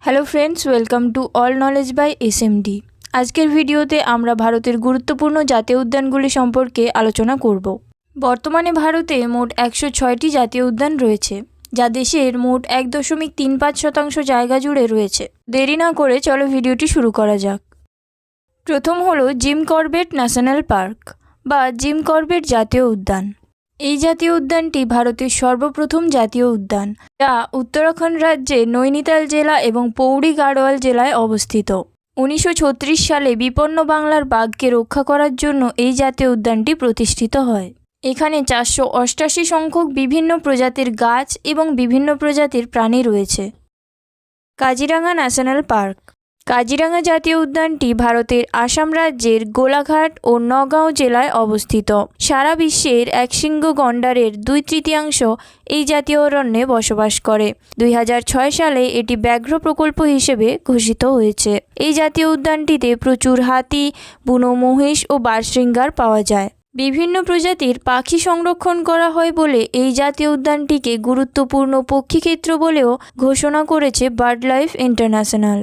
Hello friends, welcome to all knowledge by SMD. আজকের ভিডিওতে আমরা ভারতের গুরুত্বপূর্ণ জাতীয় উদ্যানগুলি সম্পর্কে আলোচনা করব। বর্তমানে ভারতে মোট 106টি জাতীয় উদ্যান রয়েছে, যা দেশের মোট 1.35% জায়গা জুড়ে রয়েছে। দেরি না করে চলো ভিডিওটি শুরু করা যাক। প্রথম হলো জিম করবেট ন্যাশনাল পার্ক বা জিম করবেট জাতীয় উদ্যান। এই জাতীয় উদ্যানটি ভারতের সর্বপ্রথম জাতীয় উদ্যান, যা উত্তরাখণ্ড রাজ্যে নৈনিতাল জেলা এবং পৌড়ি গাড়োয়াল জেলায় অবস্থিত। 1936 সালে বিপন্ন বাংলার বাঘকে রক্ষা করার জন্য এই জাতীয় উদ্যানটি প্রতিষ্ঠিত হয়। এখানে 488 সংখ্যক বিভিন্ন প্রজাতির গাছ এবং বিভিন্ন প্রজাতির প্রাণী রয়েছে। Kaziranga national park. কাজিরাঙা জাতীয় উদ্যানটি ভারতের আসাম রাজ্যের গোলাঘাট ও নগাঁও জেলায় অবস্থিত। সারা বিশ্বের একশৃঙ্গ গন্ডারের 2/3 এই জাতীয় অরণ্যে বসবাস করে। 2006 সালে এটি ব্যাঘ্র প্রকল্প হিসেবে ঘোষিত হয়েছে। এই জাতীয় উদ্যানটিতে প্রচুর হাতি, বুনো মহিষ ও বারশৃঙ্গার পাওয়া যায়। বিভিন্ন প্রজাতির পাখি সংরক্ষণ করা হয় বলে এই জাতীয় উদ্যানটিকে গুরুত্বপূর্ণ পক্ষীক্ষেত্র বলেও ঘোষণা করেছে bird life international.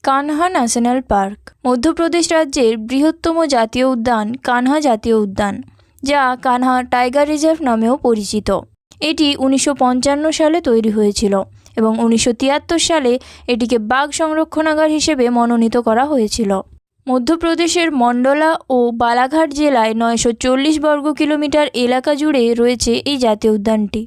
Kanha national park. Madhya Pradesh রাজ্যের বৃহত্তম জাতীয় উদ্যান কানহা জাতীয় উদ্যান, যা কানহা টাইগার রিজার্ভ নামেও পরিচিত। এটি 1955 সালে তৈরি হয়েছিল এবং 1973 সালে এটিকে বাঘ সংরক্ষণাগার হিসেবে মনোনীত করা হয়েছিল। মধ্যপ্রদেশের মন্ডলা ও বালাঘাট জেলায় 940 বর্গ কিলোমিটার এলাকা জুড়ে রয়েছে এই জাতীয় উদ্যানটি।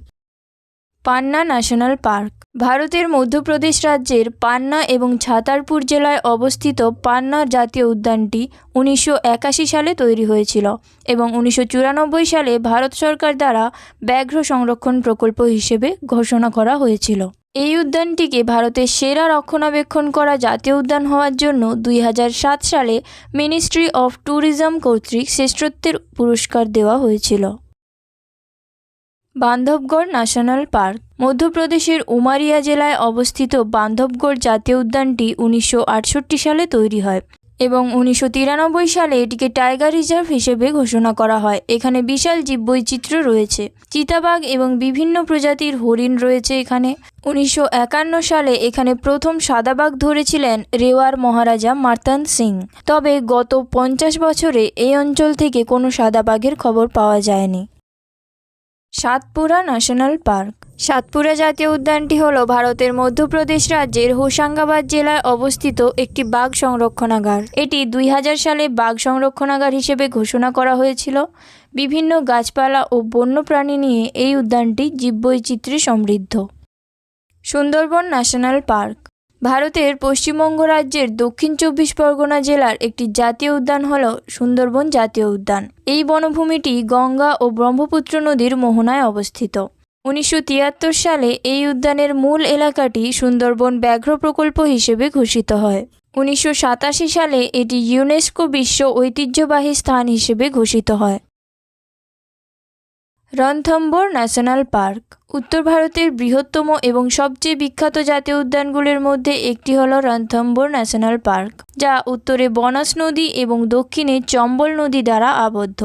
পান্না ন্যাশনাল পার্ক। ভারতের মধ্যপ্রদেশ রাজ্যের পান্না এবং ছাতারপুর জেলায় অবস্থিত পান্না জাতীয় উদ্যানটি 1981 সালে তৈরি হয়েছিল এবং 1994 সালে ভারত সরকার দ্বারা ব্যাঘ্র সংরক্ষণ প্রকল্প হিসেবে ঘোষণা করা হয়েছিল। এই উদ্যানটিকে ভারতের সেরা রক্ষণাবেক্ষণ করা জাতীয় উদ্যান হওয়ার জন্য 2007 সালে মিনিস্ট্রি অফ ট্যুরিজম কর্তৃক শ্রেষ্ঠত্বের পুরস্কার দেওয়া হয়েছিল। Bandhavgarh national park. মধ্যপ্রদেশের উমারিয়া জেলায় অবস্থিত বান্ধবগড় জাতীয় উদ্যানটি 1968 সালে তৈরি হয় এবং 1993 সালে এটিকে টাইগার রিজার্ভ হিসেবে ঘোষণা করা হয়। এখানে বিশাল জীববৈচিত্র্য রয়েছে, চিতাবাঘ এবং বিভিন্ন প্রজাতির হরিণ রয়েছে এখানে। 1951 সালে এখানে প্রথম সাদাবাঘ ধরেছিলেন রেওয়ার মহারাজা মার্তান সিং। তবে গত 50 বছরে এই অঞ্চল থেকে কোনো সাদাবাঘের খবর পাওয়া যায়নি। Satpura national park. সাতপুরা জাতীয় উদ্যানটি হল ভারতের মধ্যপ্রদেশ রাজ্যের হোশাঙ্গাবাদ জেলায় অবস্থিত একটি বাঘ সংরক্ষণাগার। এটি 2000 সালে বাঘ সংরক্ষণাগার হিসেবে ঘোষণা করা হয়েছিল। বিভিন্ন গাছপালা ও বন্যপ্রাণী নিয়ে এই উদ্যানটি জীববৈচিত্র্যে সমৃদ্ধ। Sundarban national park. ভারতের পশ্চিমবঙ্গ রাজ্যের দক্ষিণ 24 পরগনা জেলার একটি জাতীয় উদ্যান হল সুন্দরবন জাতীয় উদ্যান। এই বনভূমিটি গঙ্গা ও ব্রহ্মপুত্র নদীর মোহনায় অবস্থিত। 1973 সালে এই উদ্যানের মূল এলাকাটি সুন্দরবন ব্যাঘ্র প্রকল্প হিসেবে ঘোষিত হয়। 1987 সালে এটি ইউনেস্কো বিশ্ব ঐতিহ্যবাহী স্থান হিসেবে ঘোষিত হয়। Ranthambore national park. উত্তর ভারতের বৃহত্তম এবং সবচেয়ে বিখ্যাত জাতীয় উদ্যানগুলির মধ্যে একটি হল রণথম্বোর ন্যাশনাল পার্ক, যা উত্তরে বনাস নদী এবং দক্ষিণে চম্বল নদী দ্বারা আবদ্ধ।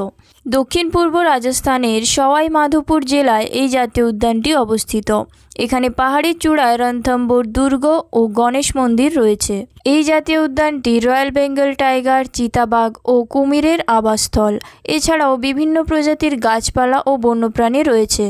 দক্ষিণ পূর্ব রাজস্থানের সওয়াই মাধোপুর জেলায় এই জাতীয় উদ্যানটি অবস্থিত। এখানে পাহাড়ের চূড়ায় রণথম্বোর দুর্গ ও গণেশ মন্দির রয়েছে। এই জাতীয় উদ্যানটি রয়্যাল বেঙ্গল টাইগার, চিতাবাঘ ও কুমিরের আবাসস্থল। এছাড়াও বিভিন্ন প্রজাতির গাছপালা ও বন্যপ্রাণী রয়েছে।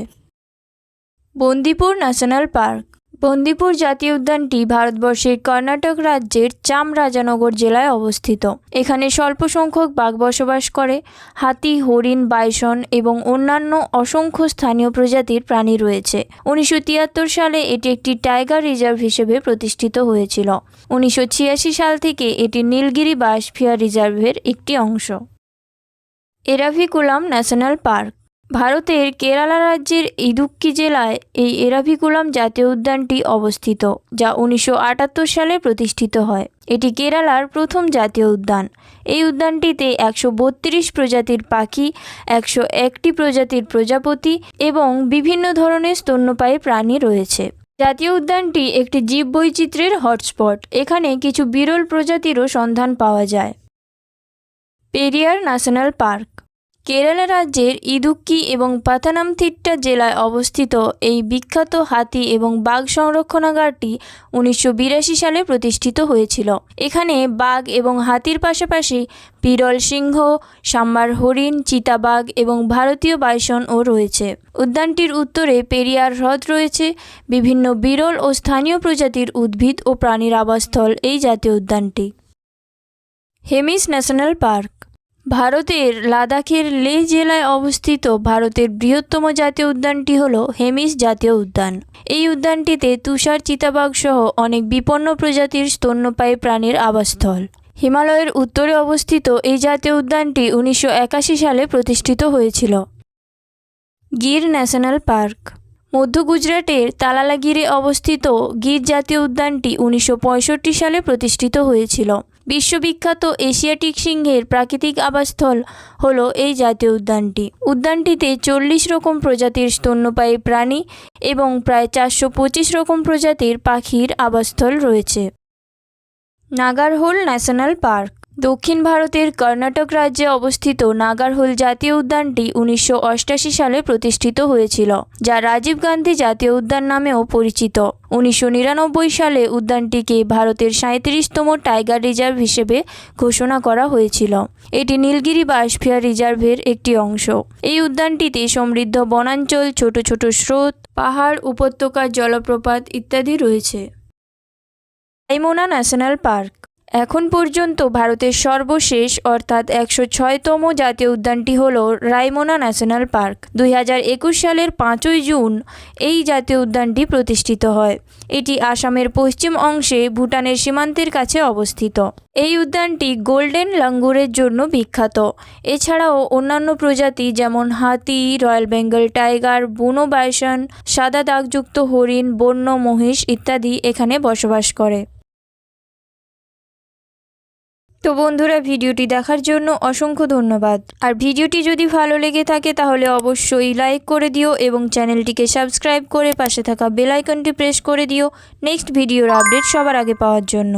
Bandipur national park. বন্দিপুর জাতীয় উদ্যানটি ভারতবর্ষের কর্ণাটক রাজ্যের চামরাজনগর জেলায় অবস্থিত। এখানে স্বল্প সংখ্যক বাঘ বসবাস করে। হাতি, হরিণ, বাইসন এবং অন্যান্য অসংখ্য স্থানীয় প্রজাতির প্রাণী রয়েছে। 1973 সালে এটি একটি টাইগার রিজার্ভ হিসেবে প্রতিষ্ঠিত হয়েছিল। 1986 সাল থেকে এটি নীলগিরি বায়োস্ফিয়ার রিজার্ভের একটি অংশ। Eravikulam national park. ভারতের কেরালা রাজ্যের ইদুক্কি জেলায় এই এরাভিকুলাম জাতীয় উদ্যানটি অবস্থিত, যা 1978 সালে প্রতিষ্ঠিত হয়। এটি কেরালার প্রথম জাতীয় উদ্যান। এই উদ্যানটিতে 132 প্রজাতির পাখি, 101টি প্রজাতির প্রজাপতি এবং বিভিন্ন ধরনের স্তন্যপায়ী প্রাণী রয়েছে। জাতীয় উদ্যানটি একটি জীববৈচিত্র্যের হটস্পট। এখানে কিছু বিরল প্রজাতিরও সন্ধান পাওয়া যায়। Periyar national park. কেরালা রাজ্যের ইদুক্কি এবং পাথানামথিট্টা জেলায় অবস্থিত এই বিখ্যাত হাতি এবং বাঘ সংরক্ষণাগারটি 1982 সালে প্রতিষ্ঠিত হয়েছিল। এখানে বাঘ এবং হাতির পাশাপাশি বিরল সিংহ, সাম্বার হরিণ, চিতাবাঘ এবং ভারতীয় বাইসনও রয়েছে। উদ্যানটির উত্তরে পেরিয়ার হ্রদ রয়েছে। বিভিন্ন বিরল ও স্থানীয় প্রজাতির উদ্ভিদ ও প্রাণীর আবাসস্থল এই জাতীয় উদ্যানটি। হেমিস ন্যাশনাল পার্ক ভারতের লাদাখের লেহ জেলায় অবস্থিত ভারতের বৃহত্তম জাতীয় উদ্যানটি হল হেমিস জাতীয় উদ্যান। এই উদ্যানটিতে তুষার চিতাবাঘ সহ অনেক বিপন্ন প্রজাতির স্তন্যপায়ী প্রাণীর আবাসস্থল। হিমালয়ের উত্তরে অবস্থিত এই জাতীয় উদ্যানটি 1981 সালে প্রতিষ্ঠিত হয়েছিল। গির ন্যাশনাল পার্ক মধ্য গুজরাটের তালালাগিরে অবস্থিত গির জাতীয় উদ্যানটি 1965 সালে প্রতিষ্ঠিত হয়েছিল। বিশ্ববিখ্যাত এশিয়াটিক সিংহের প্রাকৃতিক আবাসস্থল হল এই জাতীয় উদ্যানটি। উদ্যানটিতে 40 রকম প্রজাতির স্তন্যপায়ী প্রাণী এবং প্রায় 425 রকম প্রজাতির পাখির আবাসস্থল রয়েছে। নাগারহোল ন্যাশনাল পার্ক দক্ষিণ ভারতের কর্ণাটক রাজ্যে অবস্থিত নাগারহোল জাতীয় উদ্যানটি 1988 সালে প্রতিষ্ঠিত হয়েছিল, যা রাজীব গান্ধী জাতীয় উদ্যান নামেও পরিচিত। 1999 সালে উদ্যানটিকে ভারতের 37তম টাইগার রিজার্ভ হিসেবে ঘোষণা করা হয়েছিল। এটি নীলগিরি বায়োস্ফিয়ার রিজার্ভের একটি অংশ। এই উদ্যানটিতে সমৃদ্ধ বনাঞ্চল, ছোট ছোট স্রোত, পাহাড়, উপত্যকা, জলপ্রপাত ইত্যাদি রয়েছে। রাইমোনা ন্যাশনাল পার্ক এখন পর্যন্ত ভারতের সর্বশেষ অর্থাৎ 106তম জাতীয় উদ্যানটি হল রাইমোনা ন্যাশনাল পার্ক। 2021 সালের 5 জুন এই জাতীয় উদ্যানটি প্রতিষ্ঠিত হয়। এটি আসামের পশ্চিম অংশে ভুটানের সীমান্তের কাছে অবস্থিত। এই উদ্যানটি গোল্ডেন লাঙ্গুরের জন্য বিখ্যাত। এছাড়াও অন্যান্য প্রজাতি যেমন হাতি, রয়্যাল বেঙ্গল টাইগার, বুনো বাইসন, সাদা দাগযুক্ত হরিণ, বন্য মহিষ ইত্যাদি এখানে বসবাস করে। তো বন্ধুরা, ভিডিওটি দেখার জন্য অসংখ্য ধন্যবাদ। আর ভিডিওটি যদি ভালো লেগে থাকে তাহলে অবশ্যই লাইক করে দিও এবং চ্যানেলটিকে সাবস্ক্রাইব করে পাশে থাকা বেল আইকনটি প্রেস করে দিও নেক্সট ভিডিওর আপডেট সবার আগে পাওয়ার জন্য।